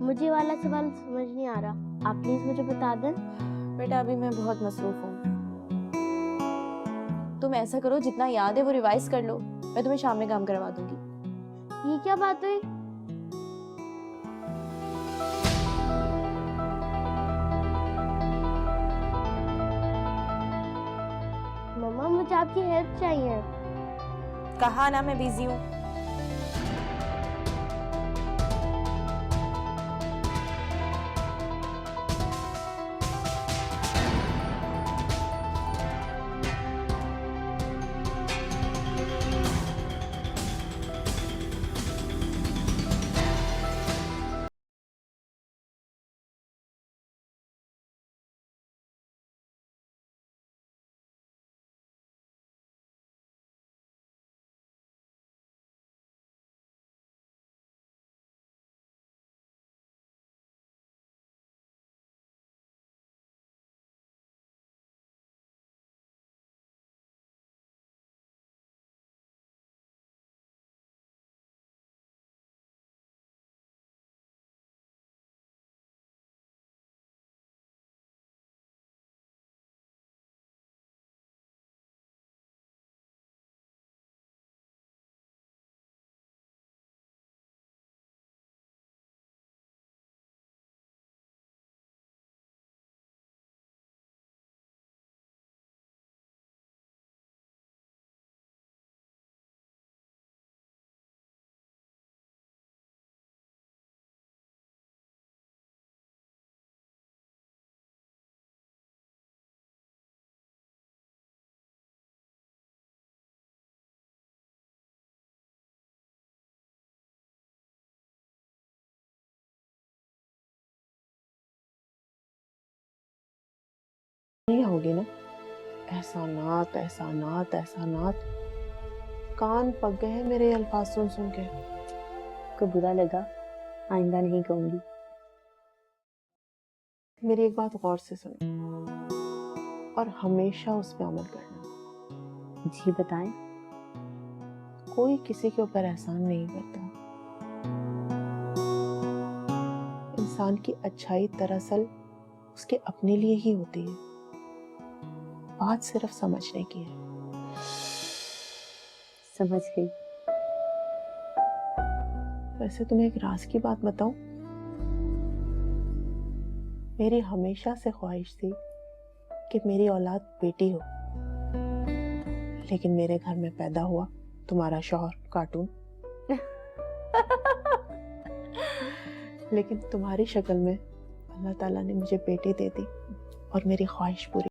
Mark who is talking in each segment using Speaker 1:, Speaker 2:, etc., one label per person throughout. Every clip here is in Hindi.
Speaker 1: मुझे वाला सवाल समझ नहीं आ रहा, आप प्लीज मुझे बता दें।
Speaker 2: बेटा अभी मैं बहुत मसरूफ हूँ। तुम ऐसा करो, जितना याद है वो रिवाइज कर लो, मैं तुम्हें शाम में काम करवा दूंगी।
Speaker 1: ये क्या बात हुई? मम्मा मुझे आपकी हेल्प चाहिए।
Speaker 2: कहा ना मैं बिजी हूँ।
Speaker 3: नहीं होगी ना? एहसानात एहसानात एहसानात, कान पक गए हैं मेरे अल्फाज सुन सुन के।
Speaker 4: को बुरा लगा, आइंदा नहीं कहूंगी।
Speaker 3: मेरी एक बात गौर से सुनो और हमेशा उस पर अमल करना।
Speaker 4: जी बताएं।
Speaker 3: कोई किसी के ऊपर एहसान नहीं करता। इंसान की अच्छाई दरअसल उसके अपने लिए ही होती है। बात सिर्फ समझने की है।
Speaker 4: समझ गई।
Speaker 3: वैसे तुम्हें एक राज की बात बताऊं? मेरी हमेशा से ख्वाहिश थी कि मेरी औलाद बेटी हो, लेकिन मेरे घर में पैदा हुआ तुम्हारा शौहर कार्टून। लेकिन तुम्हारी शक्ल में अल्लाह ताला ने मुझे बेटी दे दी और मेरी ख्वाहिश पूरी।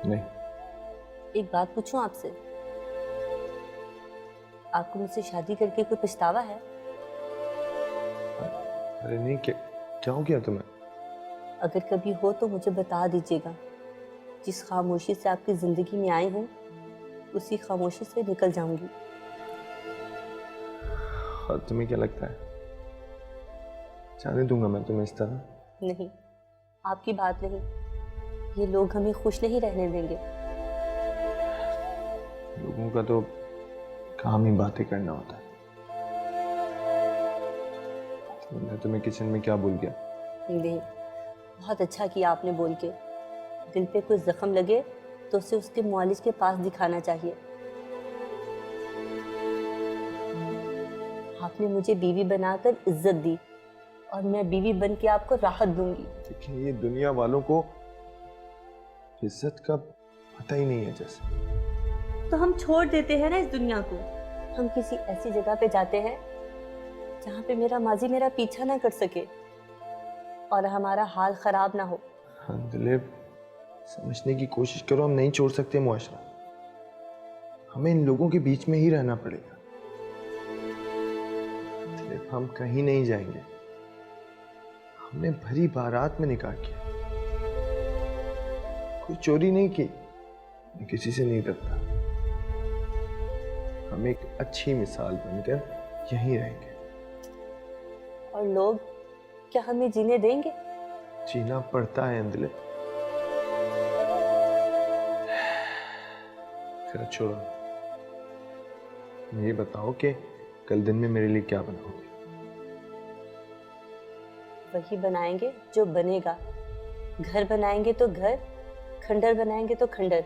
Speaker 5: नहीं।
Speaker 4: एक बात पूछूं आपसे, आपको मुझसे शादी करके कोई पछतावा है?
Speaker 5: अरे नहीं, क्या क्या हो गया तुम्हें?
Speaker 4: अगर कभी हो तो मुझे बता दीजिएगा। जिस खामोशी से आपकी जिंदगी में आई हूँ, उसी खामोशी से निकल जाऊंगी।
Speaker 5: और तुम्हें क्या लगता है जाने दूंगा मैं तुम्हें इस तरह?
Speaker 4: नहीं, आपकी बात नहीं। ये लोग हमें खुश नहीं रहने देंगे।
Speaker 5: लोगों का तो काम ही बातें करना होता है। मैं तुम्हें किचन में क्या भूल गया?
Speaker 4: नहीं, बहुत अच्छा किया आपने बोल के। दिल पे कोई जख्म लगे तो उसे उसके मुआलिज के पास दिखाना चाहिए। आपने मुझे बीवी बनाकर इज्जत दी और मैं बीवी बन के आपको राहत दूंगी।
Speaker 5: लेकिन ये दुनिया वालों को इज्जत का पता ही नहीं है जैसे।
Speaker 4: तो हम छोड़ देते हैं ना इस दुनिया को। हम किसी ऐसी जगह पे जाते हैं जहाँ पे मेरा माजी मेरा पीछा ना कर सके और हमारा हाल खराब ना हो।
Speaker 5: हाँ दिलीप, समझने की कोशिश करो, हम नहीं छोड़ सकते मुआशरा। हमें इन लोगों के बीच में ही रहना पड़ेगा। दिलीप, हम कहीं नहीं जाएंगे। हमने भरी बारात में निकाह किया, कोई चोरी नहीं की, मैं किसी से नहीं डरता। हम एक अच्छी मिसाल बनकर यहीं रहेंगे।
Speaker 4: और लोग क्या हमें जीने देंगे?
Speaker 5: जीना पड़ता है दिलीप। खैर छोड़ो, ये बताओ कि कल दिन में मेरे लिए क्या बनाओगे?
Speaker 4: वही बनाएंगे जो बनेगा। घर बनाएंगे तो घर, खंडर बनाएंगे तो खंडर।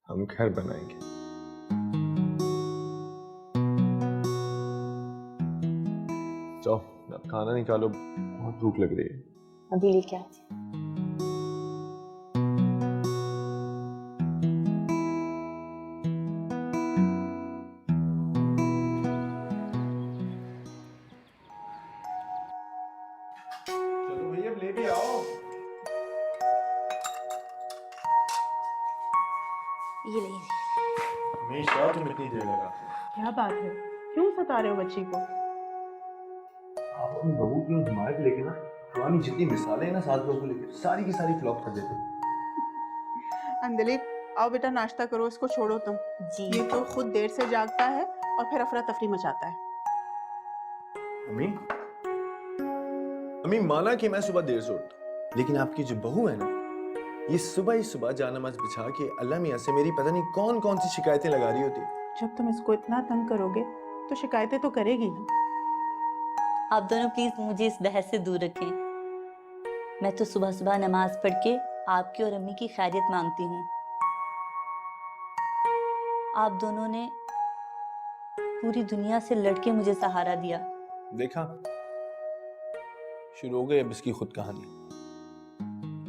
Speaker 5: हम घर बनाएंगे। जाओ, अब खाना निकालो, बहुत भूख लग रही है।
Speaker 4: अभी लेके आती हूँ।
Speaker 5: चलो भैया, ले भी आओ।
Speaker 4: ये ले।
Speaker 5: हमेशा तुम इतनी देर लगा।
Speaker 3: क्या बात है, क्यों सता रहे हो बच्ची को?
Speaker 5: आप अपनी बहू की हिमायत लेके ना पुरानी जितनी मिसालें हैं ना सास बहू को लेके सारी की सारी फ्लॉप कर देते हो।
Speaker 3: अंजलि, आओ बेटा नाश्ता करो, इसको छोड़ो तुम।
Speaker 4: जी
Speaker 3: ये तो खुद देर से जागता है और फिर अफरा तफरी मचाता है।
Speaker 5: अम्मी, अम्मी माना कि मैं सुबह देर से उठता, लेकिन आपकी जो बहू है ना, ये सुबह ही सुबह जानमाज बिछा के अल्लाह मियाँ से मेरी पता नहीं कौन कौन सी शिकायतें लगा रही होती।
Speaker 3: जब तुम इसको इतना तंग करोगे तो शिकायतें तो करेगी ना।
Speaker 4: आप दोनों प्लीज मुझे इस बहस से दूर रखें। मैं तो सुबह सुबह नमाज पढ़ के आपकी और अम्मी की खैरियत मांगती हूँ। आप दोनों ने पूरी दुनिया से लड़के मुझे सहारा दिया।
Speaker 5: देखा, शुरू हो गई अब इसकी खुद कहानी।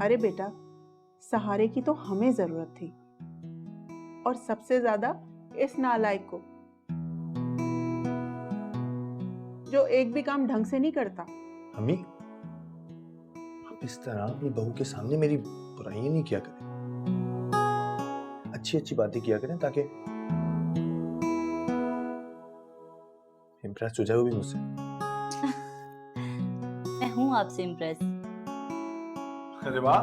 Speaker 3: अरे बेटा, सहारे की तो हमें जरूरत थी, और सबसे ज्यादा इस नालायक को, जो एक भी काम ढंग से नहीं करता।
Speaker 5: अम्मी, आप इस तरह अपनी बहू के सामने मेरी बुराइयां नहीं किया करें, अच्छी अच्छी बातें किया करें ताकि इम्प्रेस हो जाए वो भी मुझसे।
Speaker 4: मैं हूँ आपसे इम्प्रेस।
Speaker 5: अरे वाह,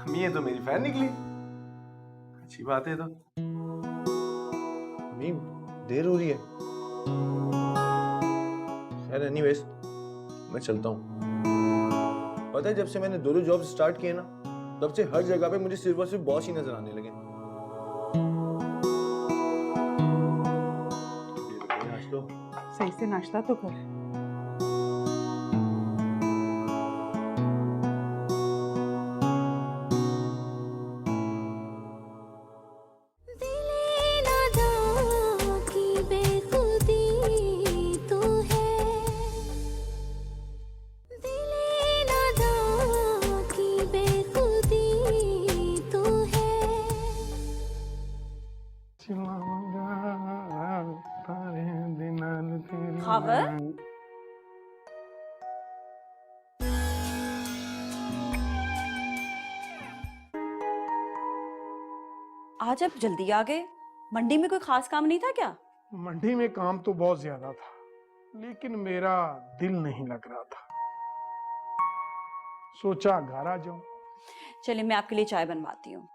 Speaker 5: अम्मी ये तो मेरी फैन निकली, अच्छी बात है। तो अम्मी देर हो रही है। खैर एनीवेज, मैं चलता हूँ। पता है जब से मैंने दो जॉब स्टार्ट किए ना, तब से हर जगह पे मुझे सिर्फ और सिर्फ बॉस ही नजर आने लगे। आज तो
Speaker 3: सही से नाश्ता तो कर।
Speaker 2: खबर? आज आप जल्दी आ गए। मंडी में कोई खास काम नहीं था क्या?
Speaker 6: मंडी में काम तो बहुत ज्यादा था, लेकिन मेरा दिल नहीं लग रहा था। सोचा घर आ जाऊं।
Speaker 2: चलिए मैं आपके लिए चाय बनवाती हूँ।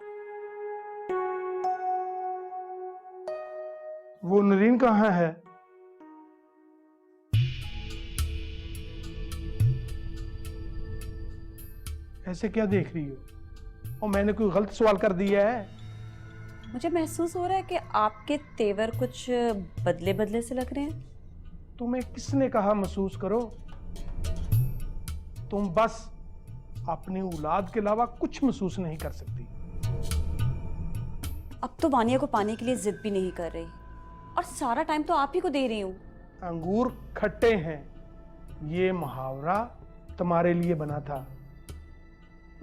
Speaker 6: वो नरीन कहाँ है? ऐसे क्या देख रही हो? और मैंने कोई गलत सवाल कर दिया है?
Speaker 2: मुझे महसूस हो रहा है कि आपके तेवर कुछ बदले बदले से लग रहे हैं।
Speaker 6: तुम्हें किसने कहा महसूस करो? तुम बस अपनी औलाद के अलावा कुछ महसूस नहीं कर सकती।
Speaker 7: अब तो वानिया को पाने के लिए जिद भी नहीं कर रही और सारा टाइम तो आप ही को दे रही हूँ।
Speaker 6: अंगूर खट्टे हैं, ये मुहावरा तुम्हारे लिए बना था,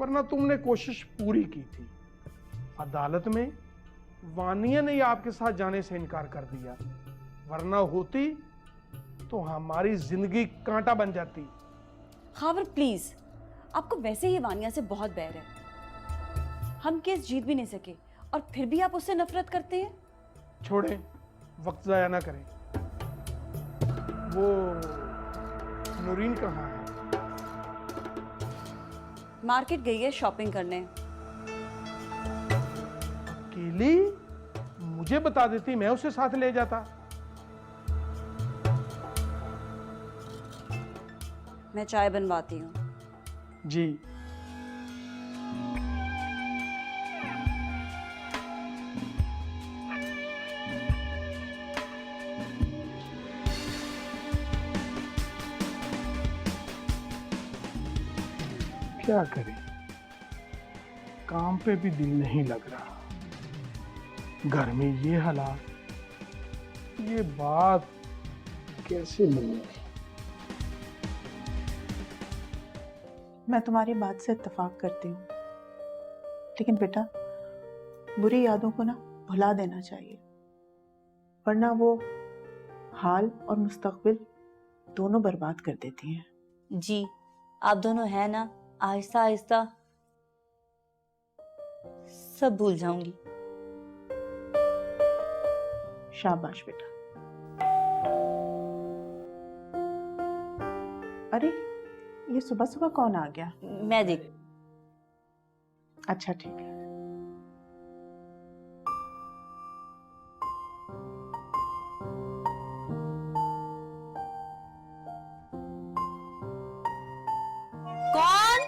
Speaker 6: वरना तुमने कोशिश पूरी की थी। अदालत में वानिया ने आपके साथ जाने से इनकार कर दिया, वरना होती तो हमारी जिंदगी कांटा बन जाती।
Speaker 7: खावर प्लीज, आपको वैसे ही वानिया से बहुत बैर है। हम केस जीत भी नहीं सके और फिर भी आप उससे नफरत करते हैं।
Speaker 6: छोड़ें, वक्त जाया ना करें। वो नूरीन कहाँ है?
Speaker 7: मार्केट गई है शॉपिंग करने।
Speaker 6: अकेली? मुझे बता देती, मैं उसे साथ ले जाता।
Speaker 7: मैं चाय बनवाती हूँ।
Speaker 6: जी। क्या करें, काम पे भी दिल नहीं लग रहा। घर में ये हालात, ये बात कैसे मिलेगी?
Speaker 3: मैं तुम्हारी बात से इत्तेफाक करती हूँ, लेकिन बेटा बुरी यादों को ना भुला देना चाहिए, वरना वो हाल और मुस्तकबिल दोनों बर्बाद कर देती हैं।
Speaker 4: जी, आप दोनों हैं ना, आहिस्ता आहिस्ता सब भूल जाऊंगी।
Speaker 3: शाबाश बेटा। अरे ये सुबह सुबह कौन आ गया?
Speaker 4: मैं देख।
Speaker 3: अच्छा ठीक है।
Speaker 4: कौन?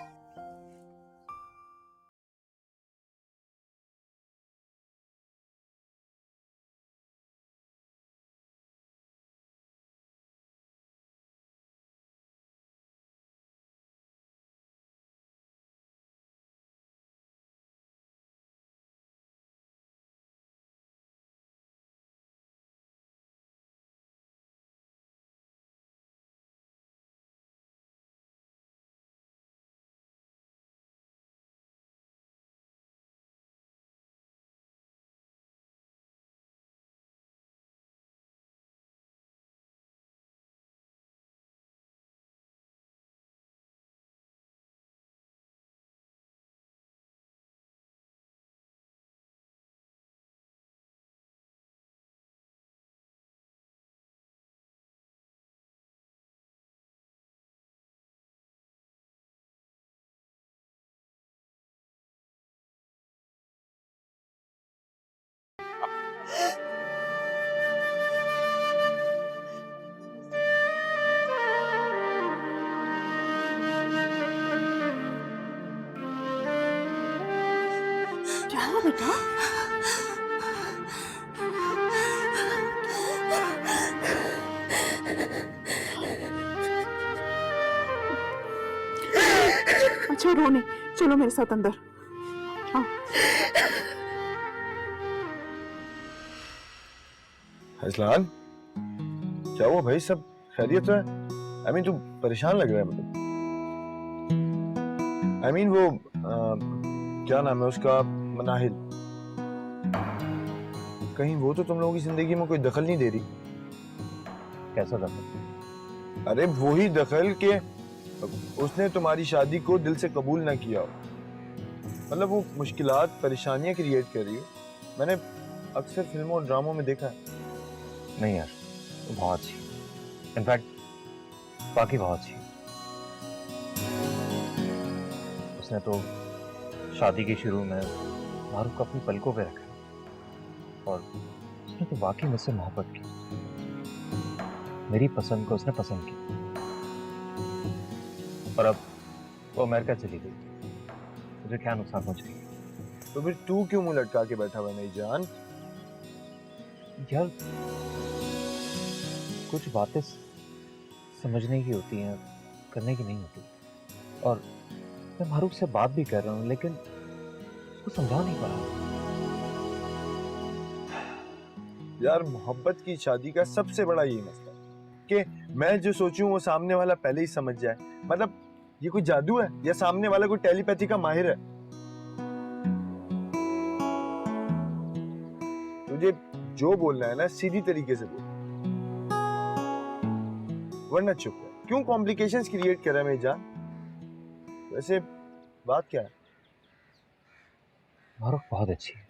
Speaker 3: क्या हुआ बेटा? अच्छा रो नहीं, चलो मेरे साथ अंदर। हाँ।
Speaker 5: असलान, क्या हुआ भाई? सब खैरियत तो है? आई मीन तू परेशान लग रहा है। मतलब आई मीन वो क्या नाम है उसका, मनाहिल, कहीं वो तो तुम लोगों की जिंदगी में कोई दखल नहीं दे रही?
Speaker 8: कैसा दखल?
Speaker 5: अरे वही दखल के उसने तुम्हारी शादी को दिल से कबूल ना किया हो। मतलब वो मुश्किलात, परेशानियां क्रिएट कर रही हो। मैंने अक्सर फिल्मों और ड्रामों में देखा है।
Speaker 8: नहीं यार, वो बहुत अच्छी, इनफैक्ट बाकी बहुत अच्छी। उसने तो शादी के शुरू में मारूफ को अपनी पलकों पे रखा और उसने तो वाकई मुझसे मोहब्बत की। मेरी पसंद को उसने पसंद की और अब वो अमेरिका चली गई। मुझे क्या नुकसान पहुंच गई?
Speaker 5: तो फिर तू क्यों मुंह लटका के बैठा हुआ नहीं जान?
Speaker 8: यार कुछ बातें समझने की होती हैं, करने की नहीं होती। और मैं मारूफ से बात भी कर रहा हूँ, लेकिन उसको समझा नहीं पा रहा।
Speaker 5: यार मोहब्बत की शादी का सबसे बड़ा ये मसला है कि मैं जो सोचूं वो सामने वाला पहले ही समझ जाए। मतलब ये कोई जादू है या सामने वाला कोई टेलीपैथी का माहिर है? तुझे जो बोलना है ना सीधी तरीके से बोल, वरना चुप है। क्यों कॉम्प्लिकेशंस क्रिएट कर रहा है मेरी जान? वैसे बात क्या है?
Speaker 8: मारूफ बहुत अच्छी है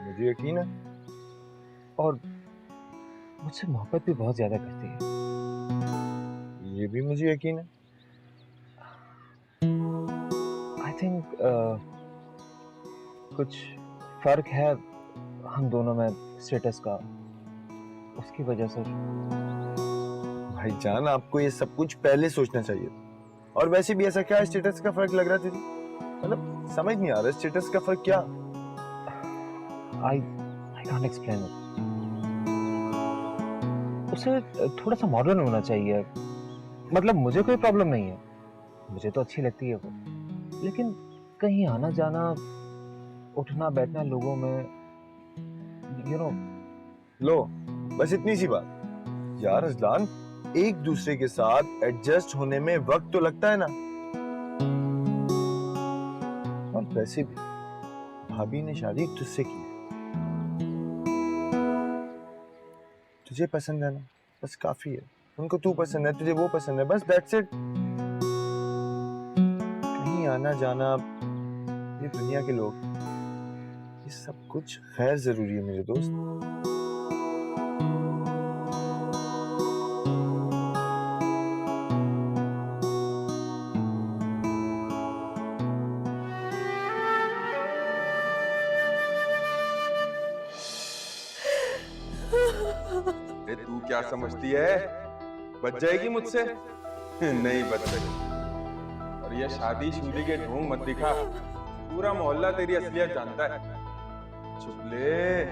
Speaker 5: मुझे यकीन है।
Speaker 8: और मुझसे मोहब्बत भी बहुत ज्यादा करती है।
Speaker 5: ये भी मुझे यकीन है।
Speaker 8: आई थिंक कुछ फर्क है हम दोनों में स्टेटस का, उसकी वजह से।
Speaker 5: भाईजान आपको ये सब कुछ पहले सोचना चाहिए। और वैसे भी ऐसा क्या स्टेटस का फर्क लग रहा है तुझे? मतलब समझ नहीं आ रहा स्टेटस का फर्क क्या?
Speaker 8: I can't explain it. उसे थोड़ा सा मॉडर्न होना चाहिए। मतलब मुझे कोई प्रॉब्लम नहीं है, मुझे तो अच्छी लगती है वो, लेकिन कहीं आना जाना, उठना बैठना लोगों में, यू नो।
Speaker 5: लो बस इतनी सी बात। यार अजलान, एक दूसरे के साथ एडजस्ट होने में वक्त तो लगता है ना। और वैसे भी भाभी ने शादी तुझसे की, तुझे पसंद है ना, बस काफी है। उनको तू पसंद है, तुझे वो पसंद है, बस दैट्स इट। कहीं आना जाना, ये दुनिया के लोग, ये सब कुछ खैर जरूरी है मेरे दोस्त।
Speaker 9: अरे तू क्या समझती है, बच जाएगी मुझसे? नहीं बच सकती। और ये शादी शुदी के ढोंग मत दिखा, पूरा मोहल्ला तेरी असलियत जानता है। छुप ले,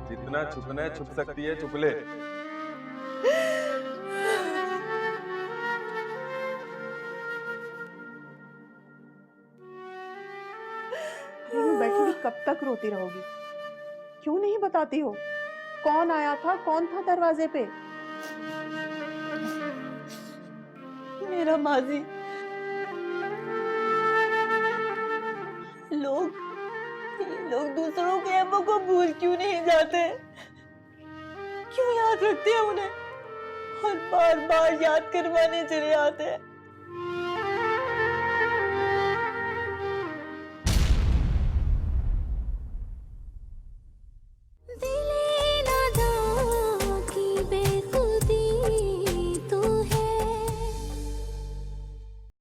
Speaker 9: जितना छुपना है छुप सकती है, छुप ले।
Speaker 3: यूं बैठी कब तक रोती रहोगी? क्यों नहीं बताती हो? कौन आया था, कौन था दरवाजे पे?
Speaker 4: मेरा माजी। लोग दूसरों के ऐबों को भूल क्यों नहीं जाते? क्यों याद रखते हैं उन्हें और बार बार याद करवाने चले आते हैं?